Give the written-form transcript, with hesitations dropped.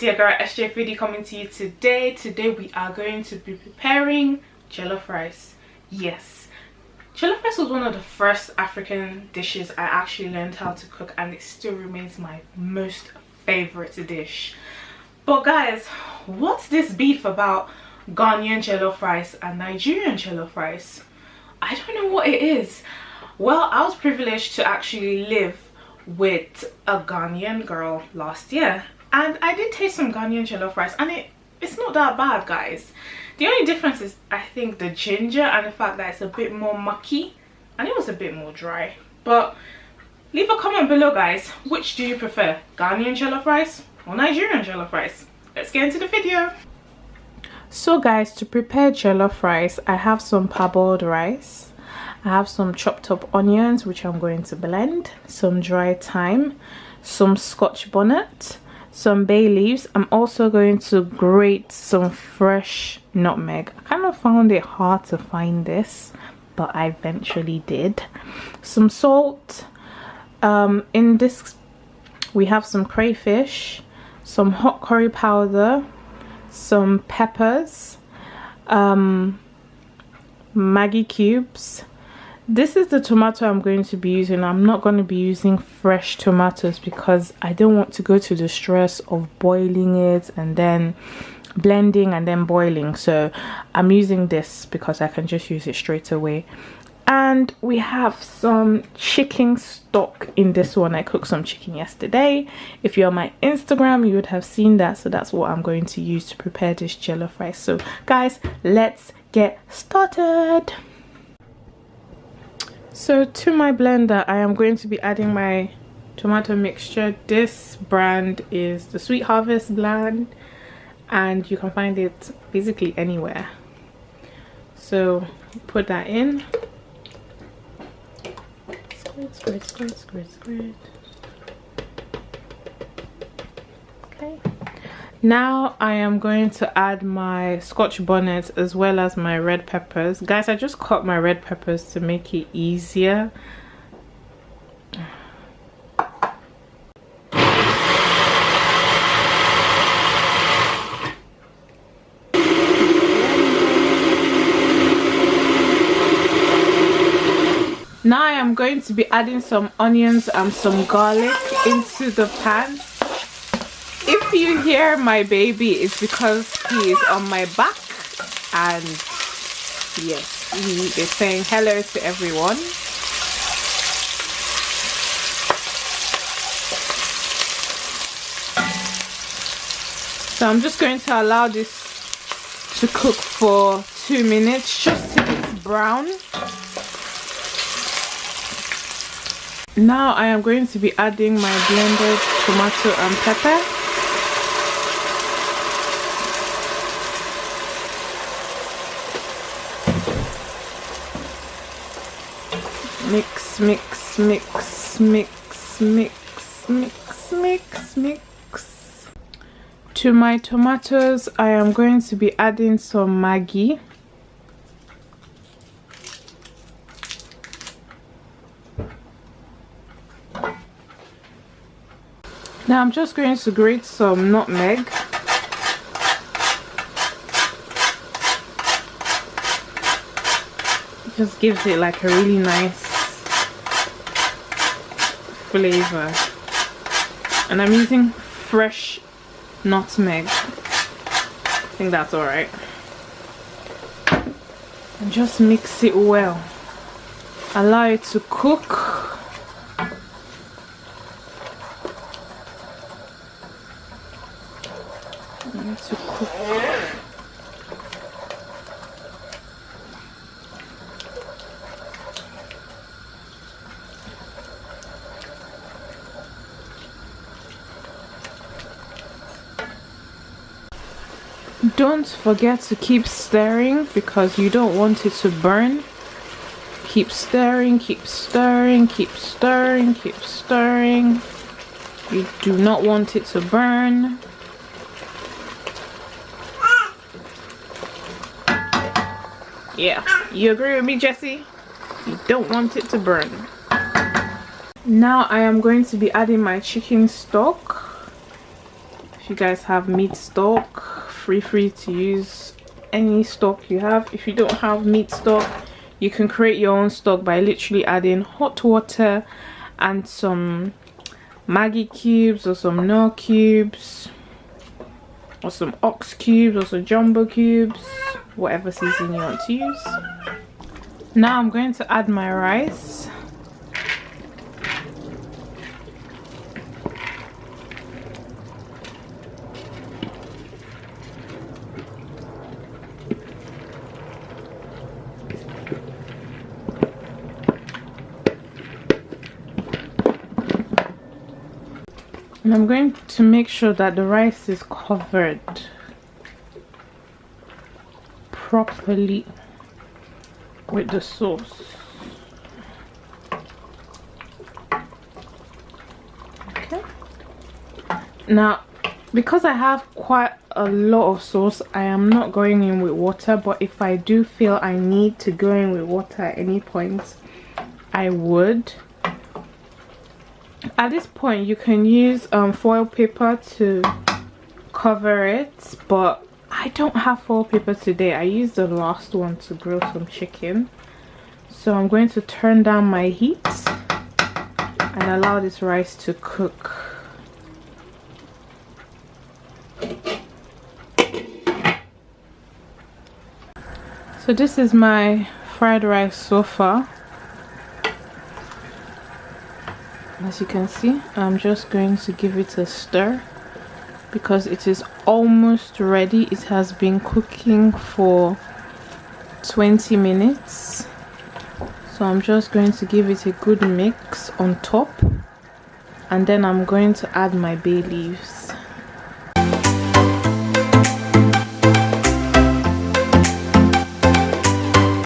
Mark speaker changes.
Speaker 1: your girl Enquire-sjayfoodie coming to you today. Today we are going to be preparing jollof rice. Yes, jollof rice was one of the first African dishes I actually learned how to cook, and it still remains my most favorite dish. But guys, what's this beef about Ghanaian jollof rice and Nigerian jollof rice? I don't know what it is. Well, I was privileged to actually live with a Ghanaian girl last year, and I did taste some Ghanaian jollof rice, and it's not that bad, guys. The only difference is I think the ginger and the fact that it's a bit more mucky and it was a bit more dry. But leave a comment below, guys, which do you prefer, Ghanaian jollof rice or Nigerian jollof rice? Let's get into the video. So guys, to prepare jollof rice, I have some parboiled rice, I have some chopped up onions which I'm going to blend, some dry thyme, some scotch bonnet, some bay leaves. I'm also going to grate some fresh nutmeg. I kind of found it hard to find this, but I eventually did. Some salt. In this we have some crayfish, some hot curry powder, some peppers, maggi cubes. This is the tomato I'm going to be using. I'm not going to be using fresh tomatoes because I don't want to go to the stress of boiling it and then blending and then boiling. So I'm using this because I can just use it straight away. And we have some chicken stock in this one. I cooked some chicken yesterday. If you're on my Instagram, you would have seen that. So that's what I'm going to use to prepare this jollof rice. So guys, let's get started. So to my blender, I am going to be adding my tomato mixture. This brand is the Sweet Harvest brand, and you can find it basically anywhere. So put that in. Squirt, squirt, squirt, squirt. Okay. Now I am going to add my scotch bonnet as well as my red peppers. Guys, I just cut my red peppers to make it easier. Now I am going to be adding some onions and some garlic into the pan. If you hear my baby, it's because he is on my back, and yes, he is saying hello to everyone. So I'm just going to allow this to cook for 2 minutes, just till it's brown. Now I am going to be adding my blended tomato and pepper. Mix, mix, mix, mix, mix, mix, mix, mix. To my tomatoes, I am going to be adding some maggi. Now I'm just going to grate some nutmeg. It just gives it like a really nice flavor, and I'm using fresh nutmeg. I think that's all right. And just mix it well, allow it to cook. Don't forget to keep stirring because you don't want it to burn. Keep stirring, keep stirring, keep stirring, keep stirring. You do not want it to burn. Yeah, you agree with me, Jessie? You don't want it to burn. Now I am going to be adding my chicken stock. if you guys have meat stock, free to use any stock you have. If you don't have meat stock, you can create your own stock by literally adding hot water and some maggi cubes or some Knorr cubes or some ox cubes or some jumbo cubes, whatever seasoning you want to use. Now I'm going to add my rice. And I'm going to make sure that the rice is covered properly with the sauce. Okay. Now, because I have quite a lot of sauce, I am not going in with water, but if I do feel I need to go in with water at any point, I would. At this point you can use foil paper to cover it, but I don't have foil paper today. I used the last one to grill some chicken, so I'm going to turn down my heat and allow this rice to cook. So this is my fried rice so far. As you can see, I'm just going to give it a stir because it is almost ready. It has been cooking for 20 minutes. So I'm just going to give it a good mix on top, and then I'm going to add my bay leaves.